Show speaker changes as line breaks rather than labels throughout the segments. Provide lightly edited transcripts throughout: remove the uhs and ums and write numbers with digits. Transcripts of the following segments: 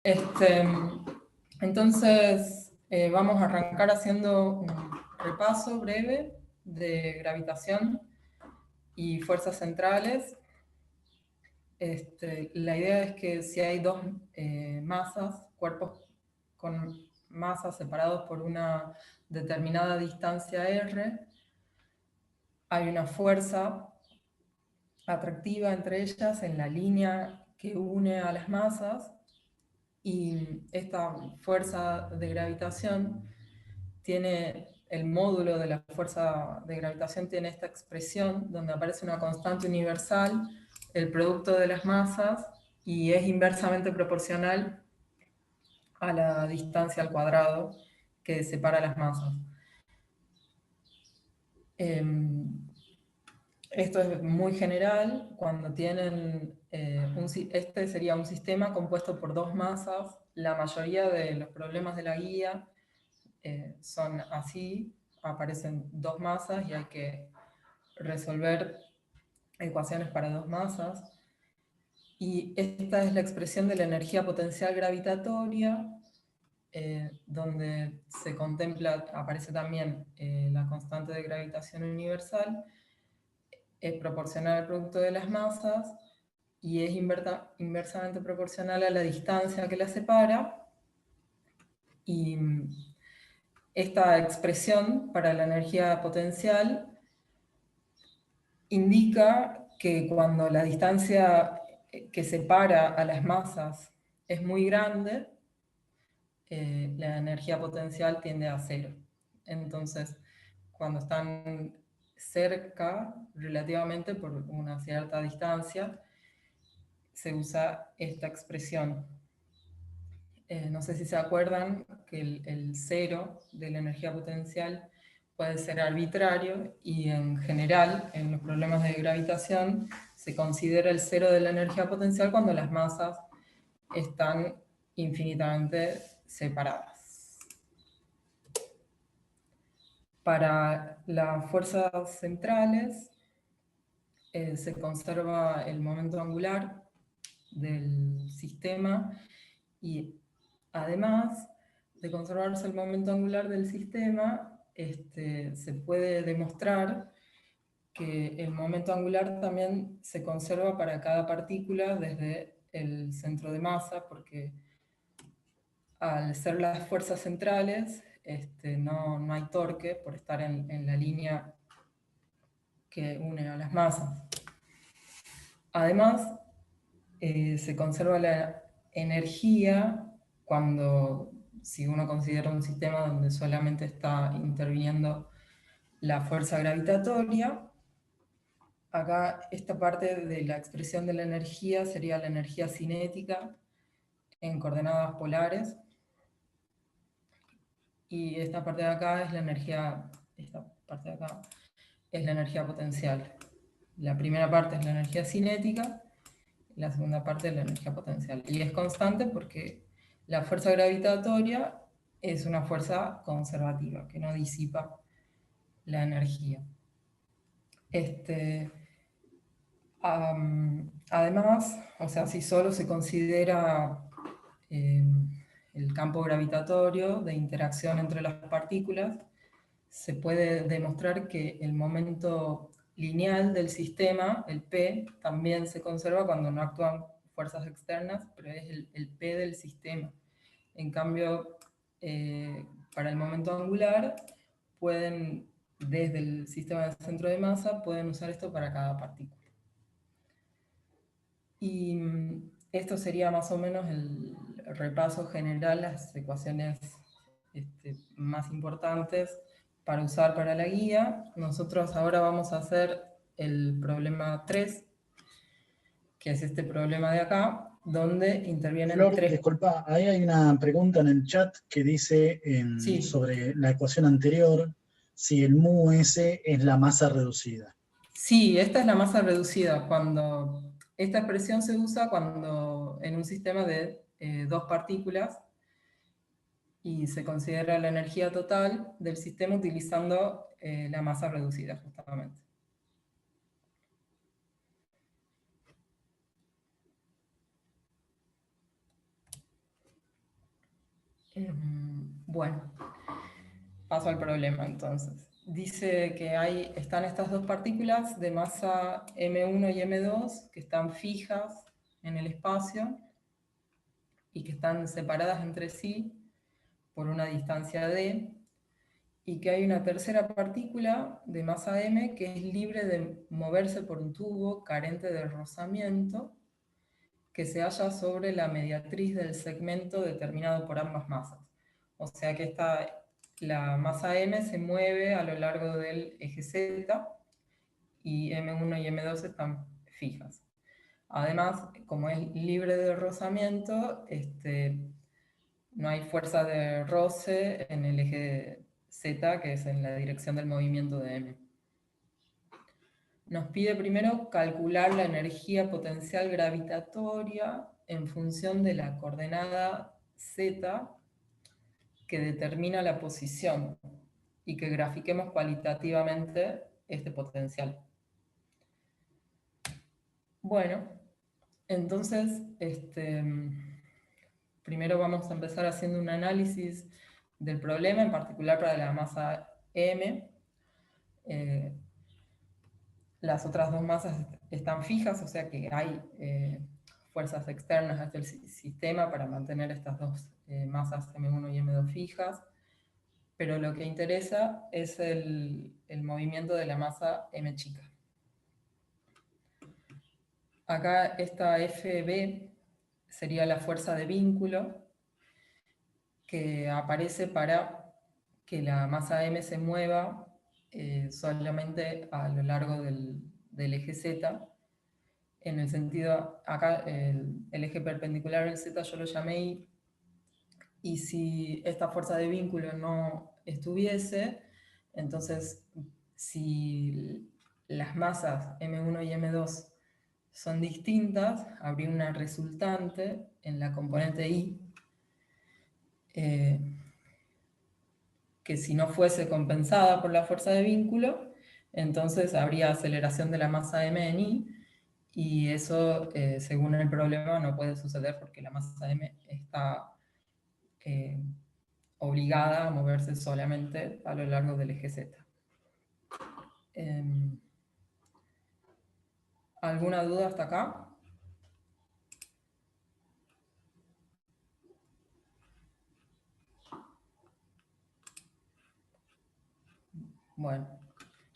Este, entonces, vamos a arrancar haciendo un repaso breve de gravitación y fuerzas centrales. La idea es que si hay dos masas, cuerpos con masas separados por una determinada distancia r, hay una fuerza atractiva entre ellas en la línea que une a las masas, y esta fuerza de gravitación tiene, el módulo de la fuerza de gravitación tiene esta expresión donde aparece una constante universal, el producto de las masas, y es inversamente proporcional a la distancia al cuadrado que separa las masas. Esto es muy general cuando tienen, este sería un sistema compuesto por dos masas. La mayoría de los problemas de la guía son así, aparecen dos masas y hay que resolver ecuaciones para dos masas. Y esta es la expresión de la energía potencial gravitatoria, donde se contempla, aparece también la constante de gravitación universal, es proporcional al producto de las masas y es inversamente proporcional a la distancia que las separa. Y esta expresión para la energía potencial indica que cuando la distancia que separa a las masas es muy grande, la energía potencial tiende a cero. Entonces, cuando están cerca, relativamente por una cierta distancia, se usa esta expresión. No sé si se acuerdan que el cero de la energía potencial puede ser arbitrario, y en general en los problemas de gravitación se considera el cero de la energía potencial cuando las masas están infinitamente separadas. Para las fuerzas centrales se conserva el momento angular del sistema, y además de conservarse el momento angular del sistema, se puede demostrar que el momento angular también se conserva para cada partícula desde el centro de masa, porque al ser las fuerzas centrales, no hay torque por estar en la línea que une a las masas. Además, se conserva la energía cuando, si uno considera un sistema donde solamente está interviniendo la fuerza gravitatoria. Acá esta parte de la expresión de la energía sería la energía cinética en coordenadas polares, y esta parte de acá es la energía, esta parte de acá es la energía potencial. La primera parte es la energía cinética, la segunda parte es la energía potencial. Y es constante porque la fuerza gravitatoria es una fuerza conservativa, que no disipa la energía. Además, o sea, si solo se considera el campo gravitatorio de interacción entre las partículas, se puede demostrar que el momento lineal del sistema, el P, también se conserva cuando no actúan fuerzas externas, pero es el P del sistema. En cambio, para el momento angular, pueden, desde el sistema de centro de masa, pueden usar esto para cada partícula. Y esto sería más o menos el repaso general, las ecuaciones más importantes para usar para la guía. Nosotros ahora vamos a hacer el problema 3, que es este problema de acá, donde intervienen
Flor,
tres.
disculpa, ahí hay una pregunta en el chat que dice
Sí.
sobre la ecuación anterior, si el mu s es la masa reducida.
Sí, esta es la masa reducida. Esta expresión se usa cuando en un sistema de dos partículas, y se considera la energía total del sistema utilizando la masa reducida, justamente. Bueno, paso al problema entonces. Dice que están estas dos partículas de masa M1 y M2 que están fijas en el espacio y que están separadas entre sí por una distancia d, y que hay una tercera partícula de masa m que es libre de moverse por un tubo carente de rozamiento que se halla sobre la mediatriz del segmento determinado por ambas masas. O sea que la masa m se mueve a lo largo del eje z y M1 y M2 están fijas. Además, como es libre de rozamiento, no hay fuerza de roce en el eje Z, que es en la dirección del movimiento de M. Nos pide primero calcular la energía potencial gravitatoria en función de la coordenada Z que determina la posición y que grafiquemos cualitativamente este potencial. Bueno, entonces, primero vamos a empezar haciendo un análisis del problema, en particular para la masa M. Las otras dos masas están fijas, o sea que hay fuerzas externas hacia el sistema para mantener estas dos masas M1 y M2 fijas, pero lo que interesa es el movimiento de la masa M chica. Acá esta FB sería la fuerza de vínculo que aparece para que la masa M se mueva solamente a lo largo del eje Z. En el sentido, acá el eje perpendicular del Z yo lo llamé I, y si esta fuerza de vínculo no estuviese, entonces si las masas M1 y M2 son distintas, habría una resultante en la componente I, que si no fuese compensada por la fuerza de vínculo, entonces habría aceleración de la masa M en I, y eso, según el problema, no puede suceder porque la masa M está obligada a moverse solamente a lo largo del eje Z. ¿Alguna duda hasta acá? Bueno,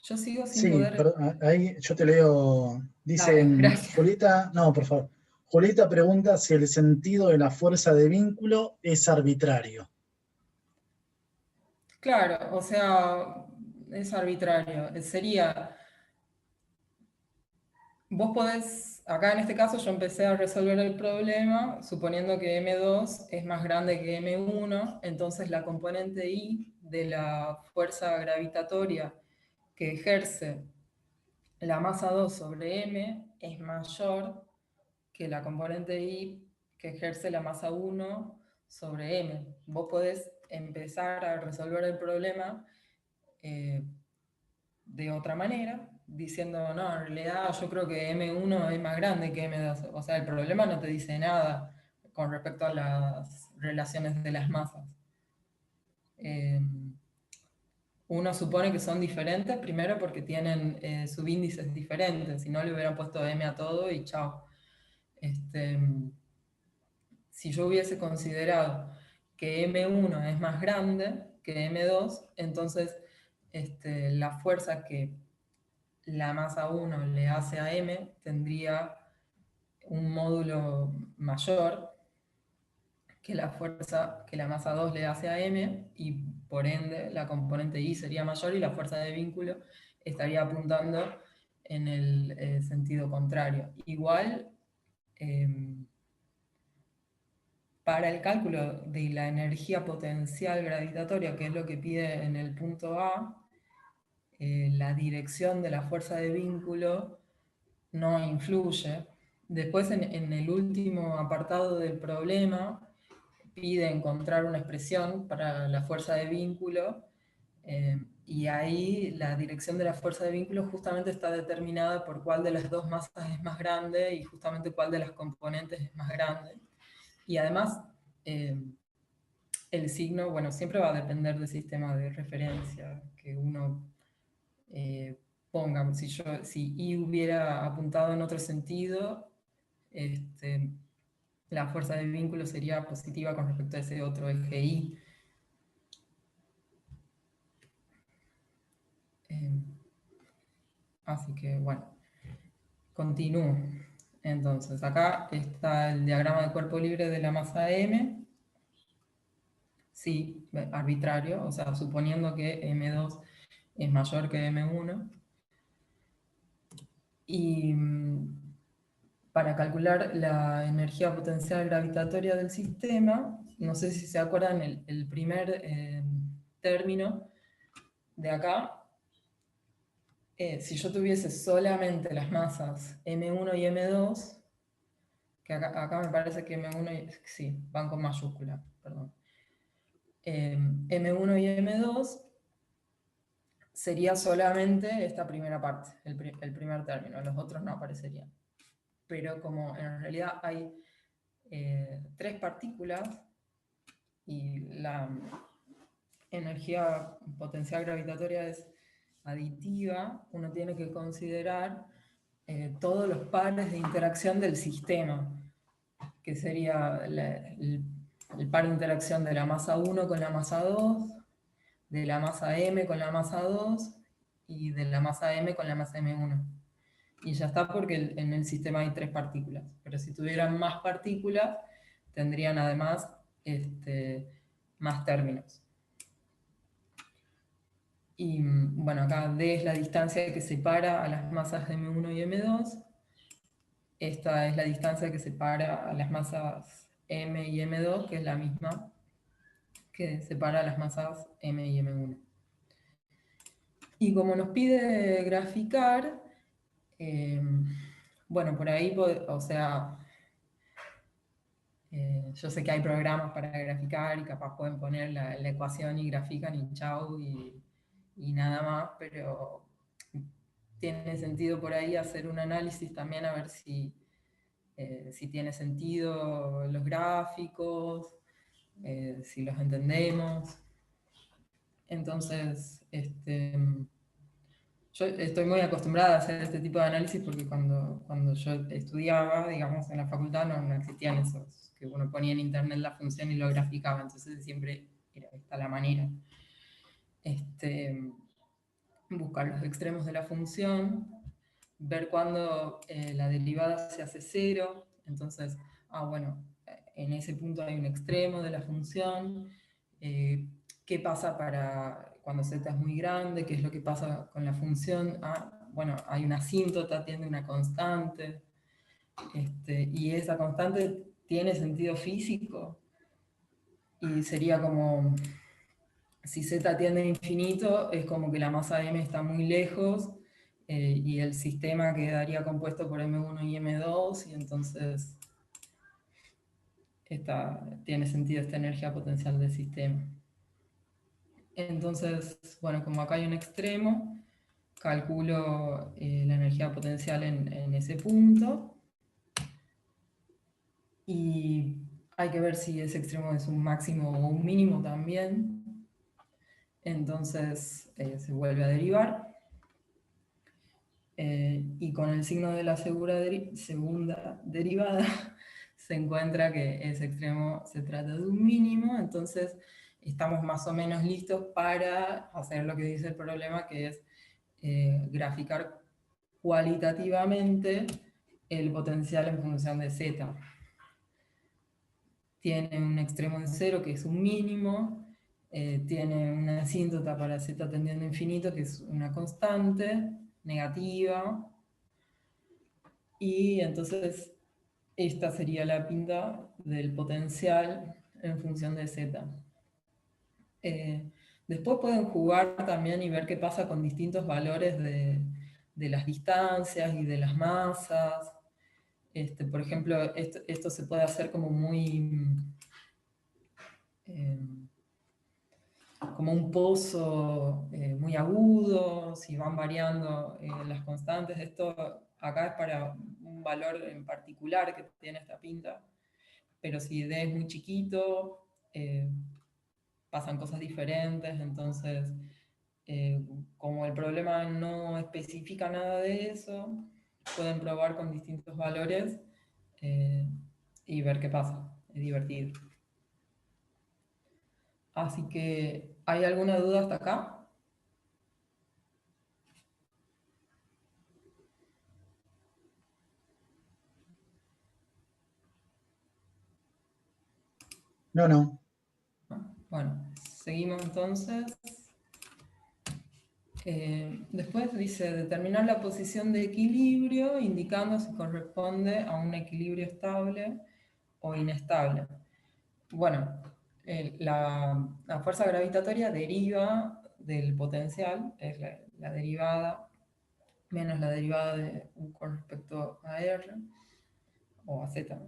yo sigo sin
Sí,
poder...
ahí yo te leo, dice
Dale, gracias.
Julieta, no, por favor. Julieta pregunta si el sentido de la fuerza de vínculo es arbitrario.
Claro, o sea, es arbitrario. Sería, vos podés, acá en este caso yo empecé a resolver el problema suponiendo que M2 es más grande que M1, entonces la componente I de la fuerza gravitatoria que ejerce la masa 2 sobre M es mayor que la componente I que ejerce la masa 1 sobre M. Vos podés empezar a resolver el problema de otra manera, diciendo, no, en realidad yo creo que M1 es más grande que M2. O sea, el problema no te dice nada con respecto a las relaciones de las masas. Uno supone que son diferentes, primero porque tienen subíndices diferentes, si no le hubieran puesto M a todo y chao. Si yo hubiese considerado que M1 es más grande que M2, entonces la fuerza que la masa 1 le hace a M tendría un módulo mayor que la fuerza que la masa 2 le hace a M, y por ende la componente I sería mayor y la fuerza de vínculo estaría apuntando en el sentido contrario. Igual, para el cálculo de la energía potencial gravitatoria, que es lo que pide en el punto A, la dirección de la fuerza de vínculo no influye. Después, en el último apartado del problema, pide encontrar una expresión para la fuerza de vínculo, y ahí la dirección de la fuerza de vínculo justamente está determinada por cuál de las dos masas es más grande y justamente cuál de las componentes es más grande. Y además, el signo, bueno, siempre va a depender del sistema de referencia que uno ponga. Si I hubiera apuntado en otro sentido, la fuerza de vínculo sería positiva con respecto a ese otro eje I. Así que bueno, continúo. Entonces, acá está el diagrama de cuerpo libre de la masa M. Sí, arbitrario, o sea, suponiendo que M2 es mayor que M1. Y para calcular la energía potencial gravitatoria del sistema, no sé si se acuerdan el primer término de acá, si yo tuviese solamente las masas M1 y M2, que acá me parece que M1 sí, van con mayúscula, perdón. M1 y M2 sería solamente esta primera parte, el primer término, los otros no aparecerían. Pero como en realidad hay tres partículas y la energía potencial gravitatoria es aditiva, uno tiene que considerar todos los pares de interacción del sistema, que sería el par de interacción de la masa 1 con la masa 2, de la masa M con la masa 2 y de la masa M con la masa M1. Y ya está, porque en el sistema hay tres partículas. Pero si tuvieran más partículas, tendrían además más términos. Y bueno, acá D es la distancia que separa a las masas de M1 y M2. Esta es la distancia que separa a las masas M y M2, que es la misma que separa a las masas M y M1. Y como nos pide graficar, bueno, por ahí, o sea, yo sé que hay programas para graficar y capaz pueden poner la ecuación y grafican y chau y nada más, pero tiene sentido por ahí hacer un análisis también a ver si tiene sentido los gráficos, si los entendemos. Entonces, yo estoy muy acostumbrada a hacer este tipo de análisis porque cuando yo estudiaba, digamos, en la facultad no existían esos, que uno ponía en internet la función y lo graficaba, entonces siempre era esta la manera. Buscar los extremos de la función, ver cuándo la derivada se hace cero, entonces, bueno, en ese punto hay un extremo de la función, qué pasa cuando z es muy grande, qué es lo que pasa con la función, bueno, hay una asíntota, tiene una constante, y esa constante tiene sentido físico, y sería como, si z tiende a infinito, es como que la masa m está muy lejos, y el sistema quedaría compuesto por M1 y M2, y entonces tiene sentido esta energía potencial del sistema. Entonces, bueno, como acá hay un extremo, calculo la energía potencial en ese punto, y hay que ver si ese extremo es un máximo o un mínimo también. Entonces se vuelve a derivar. Y con el signo de la segunda derivada se encuentra que ese extremo se trata de un mínimo, entonces estamos más o menos listos para hacer lo que dice el problema, que es graficar cualitativamente el potencial en función de z. Tiene un extremo en cero, que es un mínimo, tiene una asíntota para z tendiendo a infinito, que es una constante negativa, y entonces esta sería la pinta del potencial en función de z. Después pueden jugar también y ver qué pasa con distintos valores de las distancias y de las masas. Por ejemplo, esto se puede hacer como como un pozo muy agudo, si van variando las constantes. Esto acá es para un valor en particular que tiene esta pinta, pero si D es muy chiquito, pasan cosas diferentes, entonces, como el problema no especifica nada de eso, pueden probar con distintos valores y ver qué pasa. Es divertido. Así que, ¿hay alguna duda hasta acá?
No, no.
Bueno, seguimos entonces. Después dice determinar la posición de equilibrio indicando si corresponde a un equilibrio estable o inestable. Bueno, la fuerza gravitatoria deriva del potencial, es la derivada menos la derivada de U con respecto a R o a Z,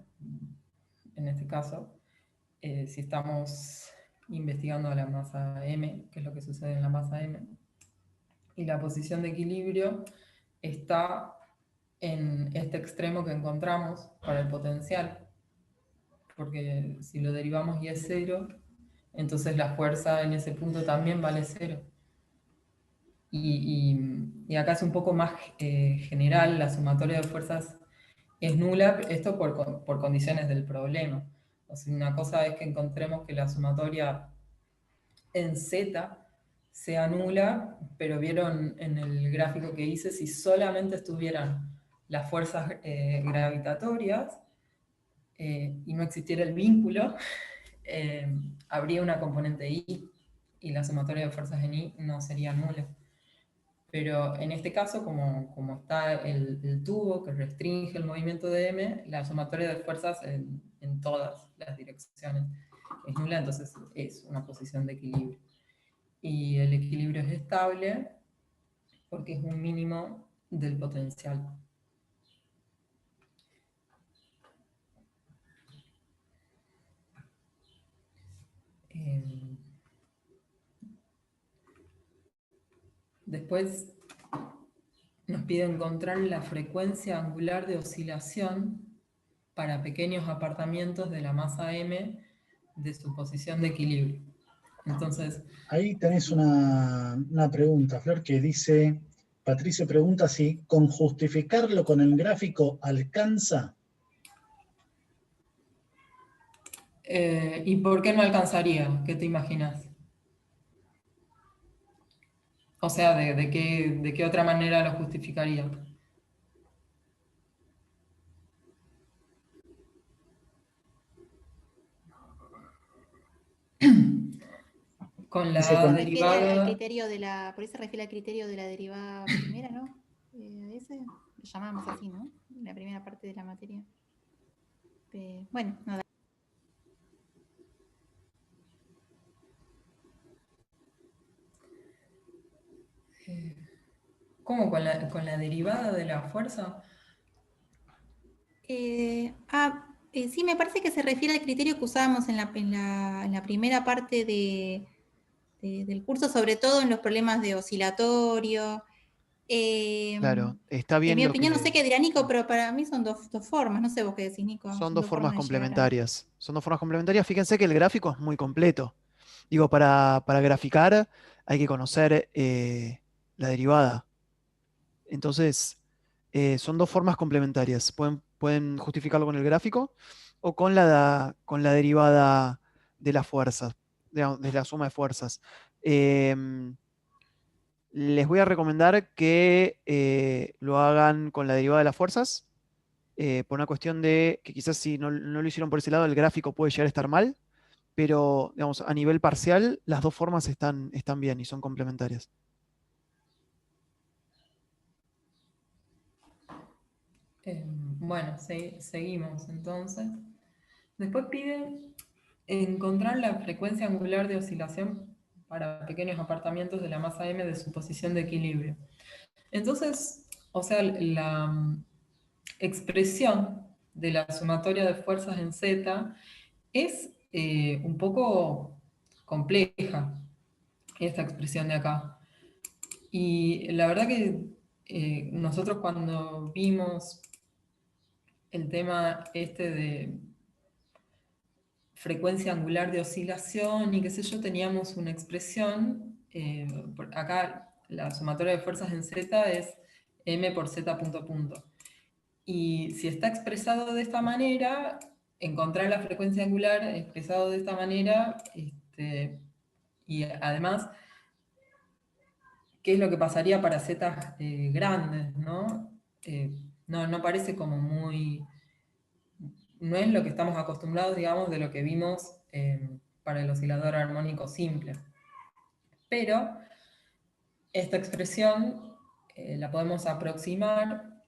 en este caso, si estamos investigando a la masa M, que es lo que sucede en la masa M. Y la posición de equilibrio está en este extremo que encontramos para el potencial, porque si lo derivamos y es cero, entonces la fuerza en ese punto también vale cero. Y acá es un poco más general, la sumatoria de fuerzas es nula, esto por condiciones del problema. O sea, una cosa es que encontremos que la sumatoria en Z sea nula, pero vieron en el gráfico que hice, si solamente estuvieran las fuerzas gravitatorias y no existiera el vínculo, habría una componente I y la sumatoria de fuerzas en I no sería nula. Pero en este caso, como está el tubo que restringe el movimiento de M, la sumatoria de fuerzas en todas las direcciones es nula, entonces es una posición de equilibrio. Y el equilibrio es estable porque es un mínimo del potencial. Después nos pide encontrar la frecuencia angular de oscilación para pequeños apartamientos de la masa M de su posición de equilibrio. Entonces,
Ahí tenés una pregunta, Flor, que dice, Patricio pregunta si con justificarlo con el gráfico alcanza.
¿y por qué no alcanzaría? ¿Qué te imaginas? O sea, ¿de qué otra manera lo justificaría? Con
Dice
la
Se
con,
refiere al
derivada.
criterio de la, por eso se refiere al criterio de la derivada primera, ¿no? Ese lo llamamos así, ¿no? La primera parte de la materia. Bueno, nada.
¿Cómo? ¿Con la derivada de la fuerza?
Sí, me parece que se refiere al criterio que usábamos en la primera parte del curso, sobre todo en los problemas de oscilatorio.
Claro, está
En
bien
mi
lo
opinión, no sé
que...
qué dirá Nico, pero para mí son dos formas. No sé vos qué decís, Nico.
Son
Son
dos
dos
formas
formas de llegar a...
complementarias. Son dos formas complementarias. Fíjense que el gráfico es muy completo. Digo, para graficar hay que conocer la derivada. Entonces, son dos formas complementarias. Pueden justificarlo con el gráfico o con la derivada de las fuerzas, digamos, de la suma de fuerzas. Les voy a recomendar que lo hagan con la derivada de las fuerzas, por una cuestión de que quizás si no lo hicieron por ese lado, el gráfico puede llegar a estar mal, pero digamos, a nivel parcial, las dos formas están bien y son complementarias.
Bueno, seguimos entonces. Después pide encontrar la frecuencia angular de oscilación para pequeños apartamientos de la masa M de su posición de equilibrio. Entonces, o sea, la expresión de la sumatoria de fuerzas en Z es un poco compleja, esta expresión de acá. Y la verdad que nosotros cuando vimos el tema este frecuencia angular de oscilación y qué sé yo, teníamos una expresión, acá la sumatoria de fuerzas en Z es m por z punto punto. Y si está expresado de esta manera, encontrar la frecuencia angular expresado de esta manera, y además, ¿qué es lo que pasaría para z grandes, ¿no? No parece como muy... No es lo que estamos acostumbrados, digamos, de lo que vimos para el oscilador armónico simple. Pero esta expresión la podemos aproximar.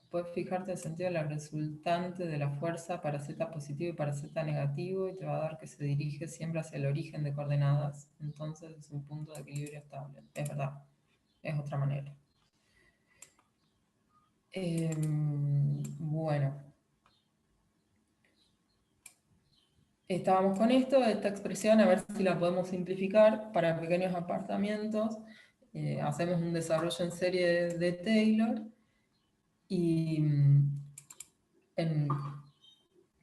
Puedes fijarte el sentido de la resultante de la fuerza para z positivo y para z negativo y te va a dar que se dirige siempre hacia el origen de coordenadas. Entonces es un punto de equilibrio estable. Es verdad, es otra manera. Bueno. Estábamos con esta expresión, a ver si la podemos simplificar para pequeños apartamentos. Hacemos un desarrollo en serie de Taylor y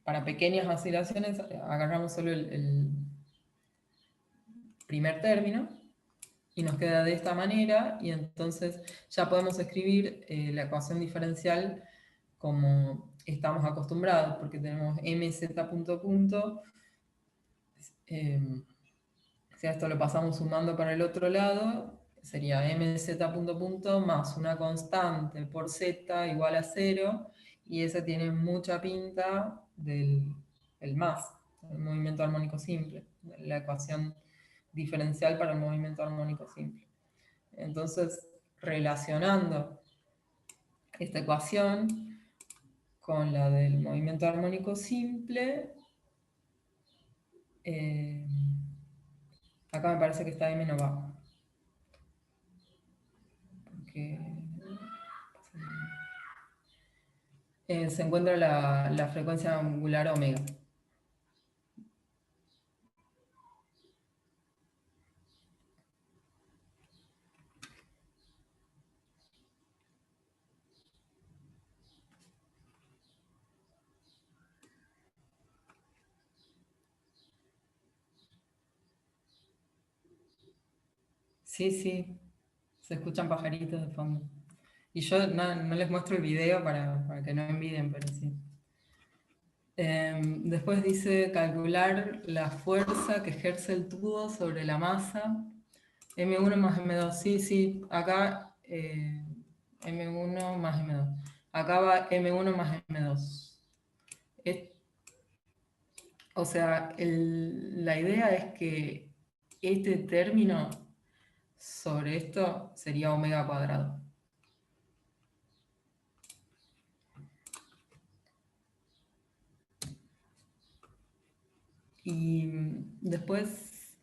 para pequeñas oscilaciones agarramos solo el primer término y nos queda de esta manera, y entonces ya podemos escribir la ecuación diferencial como estamos acostumbrados, porque tenemos mz punto punto. Si a esto lo pasamos sumando para el otro lado, sería mz punto punto más una constante por z igual a 0, y esa tiene mucha pinta del más, el movimiento armónico simple, la ecuación diferencial para el movimiento armónico simple. Entonces, relacionando esta ecuación con la del movimiento armónico simple, acá me parece que esta m no va. Porque se encuentra la frecuencia angular omega. Sí, sí, se escuchan pajaritos de fondo. Y yo no les muestro el video para que no envidien, pero sí. Después dice calcular la fuerza que ejerce el tubo sobre la masa. M1 más M2, sí, acá M1 más M2. Acá va M1 más M2. O sea, la idea es que este término sobre esto sería omega cuadrado. Y después,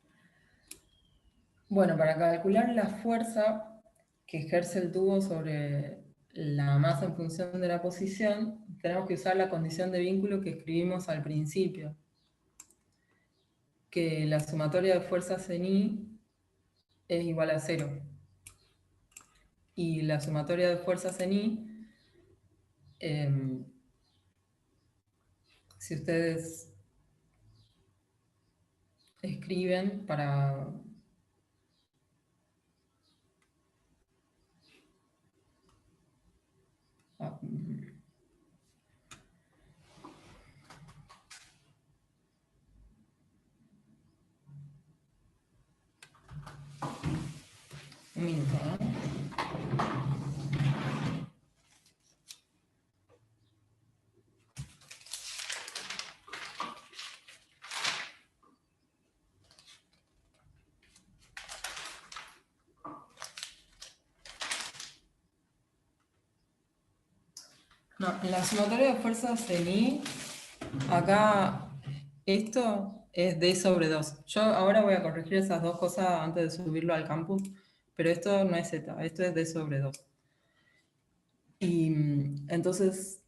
bueno, para calcular la fuerza que ejerce el tubo sobre la masa en función de la posición, tenemos que usar la condición de vínculo que escribimos al principio, que la sumatoria de fuerzas en I es igual a 0. Y la sumatoria de fuerzas en I, si ustedes escriben para... Un minuto, ¿eh? No, la sumatoria de fuerzas en I, acá esto es D sobre 2. Yo ahora voy a corregir esas dos cosas antes de subirlo al campus, pero esto no es Z, esto es D sobre 2. Y entonces,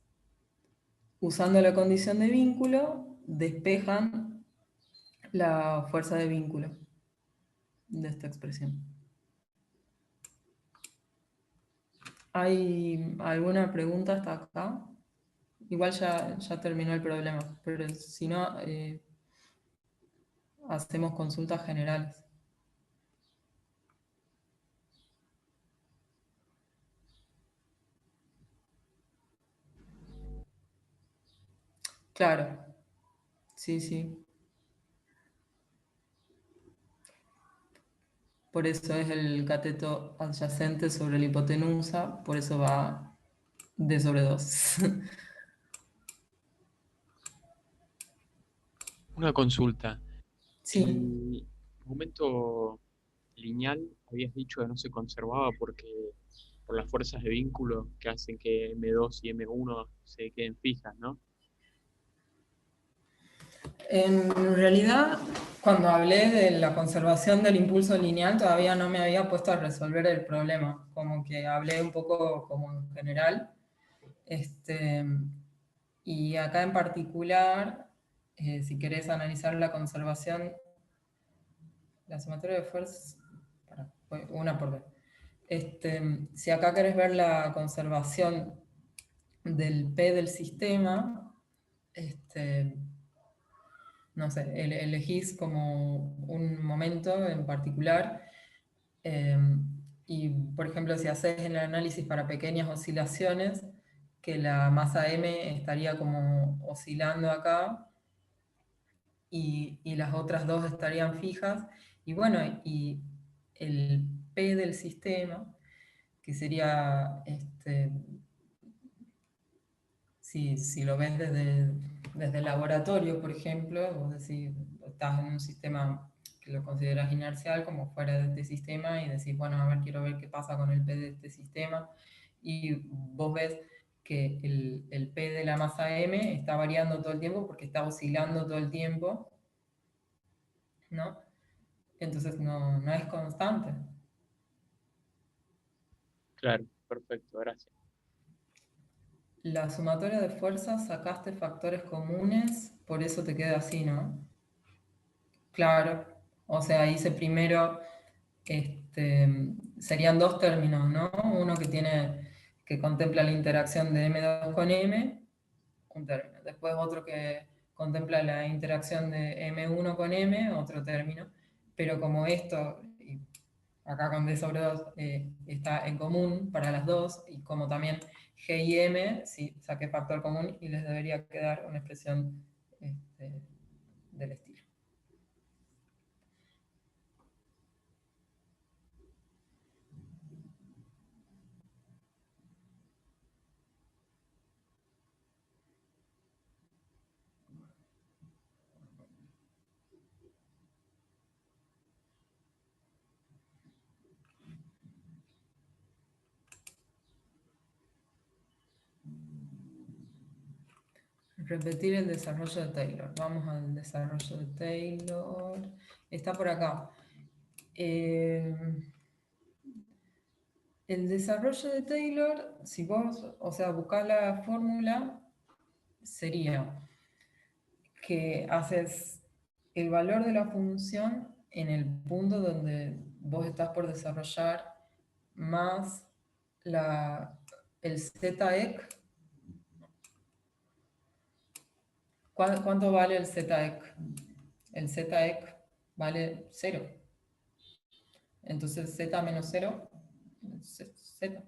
usando la condición de vínculo, despejan la fuerza de vínculo de esta expresión. ¿Hay alguna pregunta hasta acá? igual ya terminó el problema, pero si no, hacemos consultas generales. Claro, sí, sí. Por eso es el cateto adyacente sobre la hipotenusa, por eso va D sobre 2.
Una consulta.
Sí.
El momento lineal habías dicho que no se conservaba porque por las fuerzas de vínculo que hacen que M2 y M1 se queden fijas, ¿no?
En realidad, cuando hablé de la conservación del impulso lineal, todavía no me había puesto a resolver el problema, como que hablé un poco como en general. Y acá en particular, si querés analizar la conservación, la sumatoria de fuerzas, una por vez. Si acá querés ver la conservación del P del sistema, no sé, elegís como un momento en particular eh, y, por ejemplo, si haces el análisis para pequeñas oscilaciones, que la masa M estaría como oscilando acá y las otras dos estarían fijas, y bueno, y el P del sistema, que sería, si lo ves desde el laboratorio, por ejemplo, vos decís, estás en un sistema que lo consideras inercial como fuera de este sistema y decís, bueno, a ver, quiero ver qué pasa con el P de este sistema, y vos ves que el P de la masa M está variando todo el tiempo porque está oscilando todo el tiempo, ¿no? Entonces no es constante.
Claro, perfecto, gracias.
La sumatoria de fuerzas sacaste factores comunes, por eso te queda así, ¿no? Claro, o sea, hice primero, serían dos términos, ¿no? Uno que contempla la interacción de M2 con M, un término. Después otro que contempla la interacción de M1 con M, otro término. Pero como esto, y acá con D sobre 2, está en común para las dos, y como también G y M, sí, saqué factor común y les debería quedar una expresión del estilo. Repetir el desarrollo de Taylor. Vamos al desarrollo de Taylor. Está por acá. El desarrollo de Taylor, si vos, o sea, buscás la fórmula, sería que haces el valor de la función en el punto donde vos estás por desarrollar más el ZEC. ¿Cuánto vale el ZEC? El ZEC vale 0. Entonces z menos 0, z,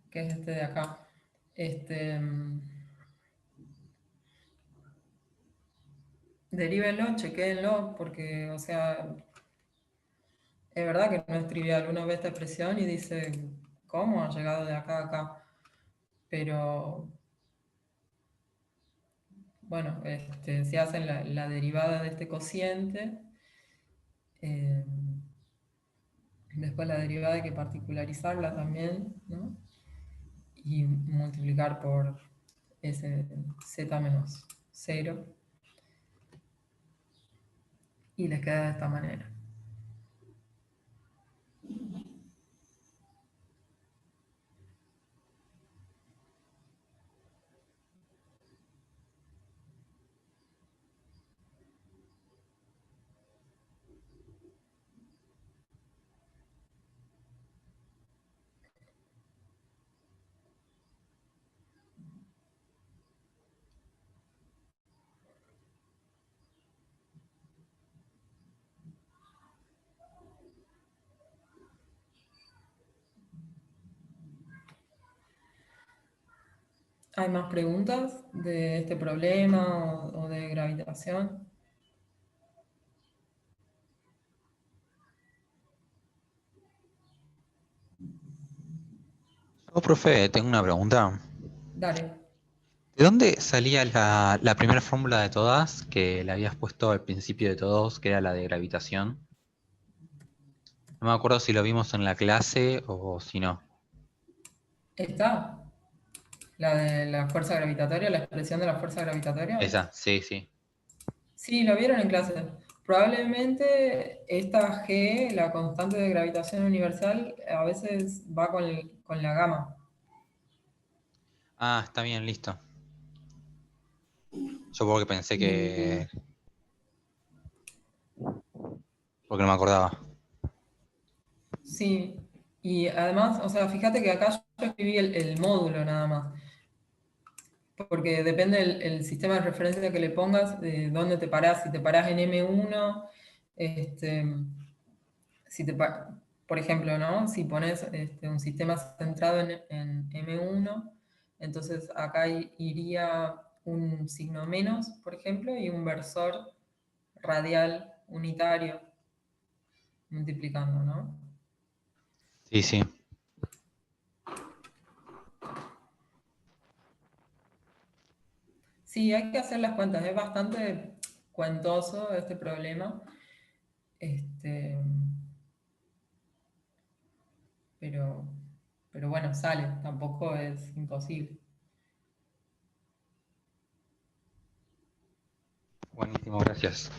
que es este de acá. Derívenlo, chequéenlo, porque, o sea, es verdad que no es trivial. Uno ve esta expresión y dice, ¿cómo ha llegado de acá a acá? Pero, bueno, si hacen la derivada de este cociente, eh, después la derivada hay que particularizarla también, ¿no? Y multiplicar por ese z menos 0, y les queda de esta manera. ¿Hay más preguntas de este problema o de gravitación?
Oh, profe, tengo una pregunta.
Dale.
¿De dónde salía la primera fórmula de todas que le habías puesto al principio de todos, que era la de gravitación? No me acuerdo si lo vimos en la clase o si no.
¿Está? ¿La de la fuerza gravitatoria, la expresión de la fuerza gravitatoria?
Esa, sí, sí.
Sí, lo vieron en clase. Probablemente esta G, la constante de gravitación universal, a veces va con la gamma.
Ah, está bien, listo. Yo porque pensé que... porque no me acordaba.
Sí, y además, o sea, fíjate que acá yo escribí el módulo nada más, porque depende el sistema de referencia que le pongas, de dónde te parás, si te parás en M1, este, si te por ejemplo, ¿no? Si pones un sistema centrado en M1, entonces acá iría un signo menos, por ejemplo, y un versor radial unitario multiplicando, ¿no?
Sí, sí.
Sí, hay que hacer las cuentas, es bastante cuentoso este problema, este, pero, pero bueno, sale, tampoco es imposible.
Buenísimo, gracias.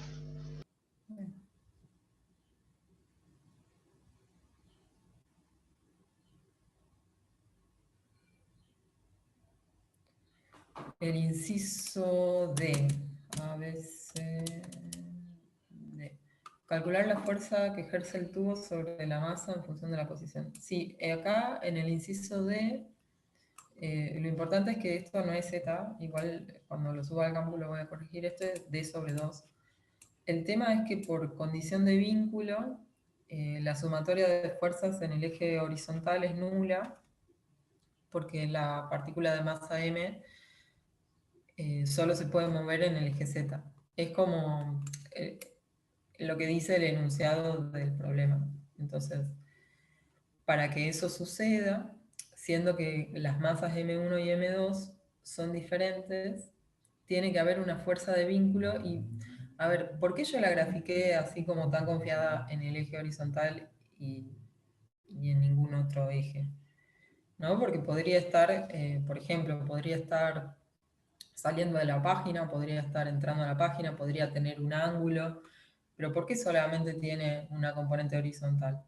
El inciso D, A, B, C, D. Calcular la fuerza que ejerce el tubo sobre la masa en función de la posición. Sí, acá en el inciso D, lo importante es que esto no es Z, igual cuando lo suba al campo lo voy a corregir, esto es D sobre 2. El tema es que por condición de vínculo, la sumatoria de fuerzas en el eje horizontal es nula, porque la partícula de masa m solo se puede mover en el eje z. Es como lo que dice el enunciado del problema. Entonces, para que eso suceda, siendo que las masas m1 y m2 son diferentes, tiene que haber una fuerza de vínculo y, a ver, ¿por qué yo la grafiqué así como tan confiada en el eje horizontal y en ningún otro eje? ¿No? Porque podría estar, por ejemplo, podría estar saliendo de la página, podría estar entrando a la página, podría tener un ángulo, pero ¿por qué solamente tiene una componente horizontal?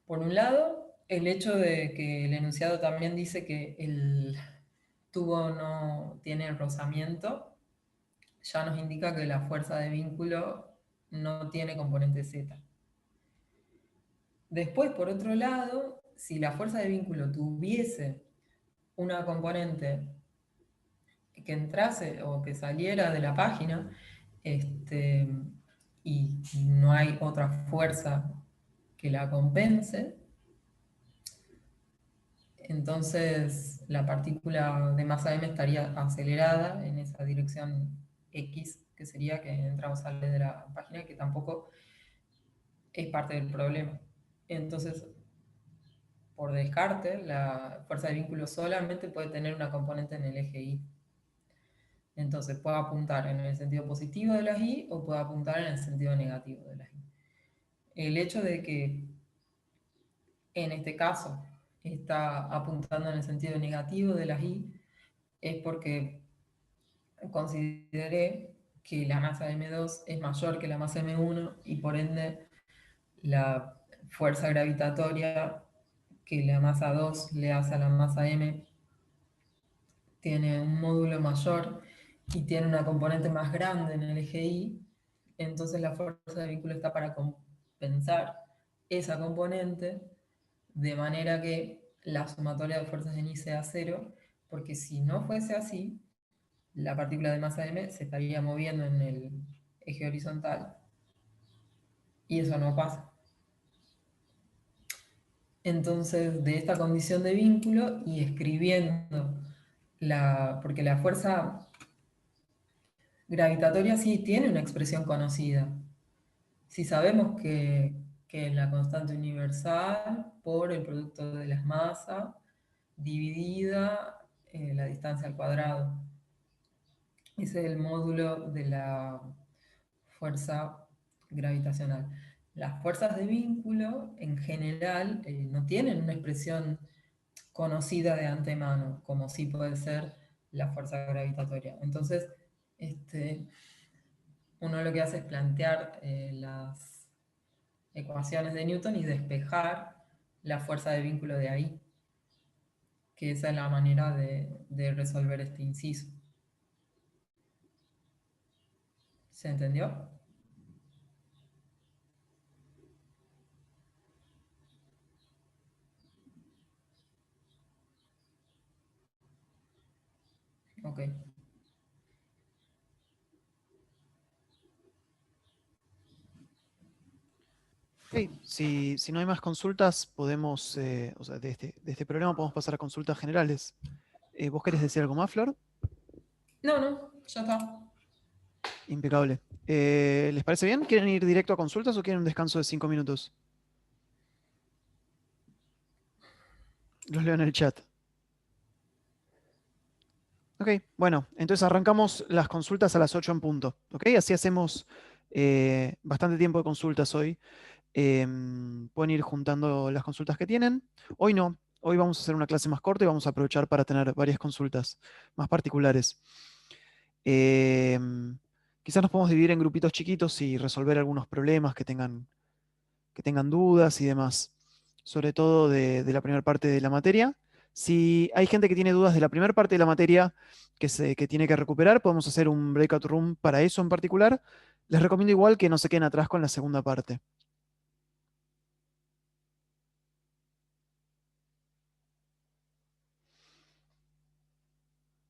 Por un lado, el hecho de que el enunciado también dice que el tubo no tiene rozamiento, ya nos indica que la fuerza de vínculo no tiene componente Z. Después, por otro lado, si la fuerza de vínculo tuviese una componente que entrase o que saliera de la página, y no hay otra fuerza que la compense, entonces la partícula de masa m estaría acelerada en esa dirección X, que sería que entra o sale de la página, y que tampoco es parte del problema. Entonces, por descarte, la fuerza de vínculo solamente puede tener una componente en el eje Y. Entonces, puede apuntar en el sentido positivo de las Y o puede apuntar en el sentido negativo de las Y. El hecho de que en este caso está apuntando en el sentido negativo de las Y es porque consideré que la masa M2 es mayor que la masa M1 y por ende la fuerza gravitatoria que la masa 2 le hace a la masa M tiene un módulo mayor y tiene una componente más grande en el eje Y, entonces la fuerza de vínculo está para compensar esa componente de manera que la sumatoria de fuerzas en Y sea cero, porque si no fuese así, la partícula de masa m se estaría moviendo en el eje horizontal y eso no pasa. Entonces, de esta condición de vínculo y escribiendo, porque la fuerza gravitatoria sí tiene una expresión conocida. Si sabemos que es la constante universal por el producto de las masas dividida la distancia al cuadrado. Ese es el módulo de la fuerza gravitacional. Las fuerzas de vínculo, en general, no tienen una expresión conocida de antemano, como sí puede ser la fuerza gravitatoria. Entonces, uno lo que hace es plantear las ecuaciones de Newton y despejar la fuerza de vínculo de ahí, que esa es la manera de resolver este inciso. ¿Se entendió? Ok.
Ok, si no hay más consultas, podemos, o sea, de este programa podemos pasar a consultas generales. ¿Vos querés decir algo más, Flor?
No, ya está.
Impecable. ¿Les parece bien? ¿Quieren ir directo a consultas o quieren un descanso de 5 minutos? Los leo en el chat. Ok, bueno, entonces arrancamos las consultas a las 8 en punto. Ok, así hacemos bastante tiempo de consultas hoy. Pueden ir juntando las consultas que tienen. Hoy no, hoy vamos a hacer una clase más corta y vamos a aprovechar para tener varias consultas más particulares. Quizás nos podemos dividir en grupitos chiquitos y resolver algunos problemas que tengan dudas y demás, sobre todo de la primera parte de la materia. Si hay gente que tiene dudas de la primera parte de la materia que tiene que recuperar, podemos hacer un breakout room para eso en particular. Les recomiendo igual que no se queden atrás con la segunda parte.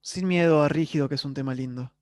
Sin miedo a rígido, que es un tema lindo.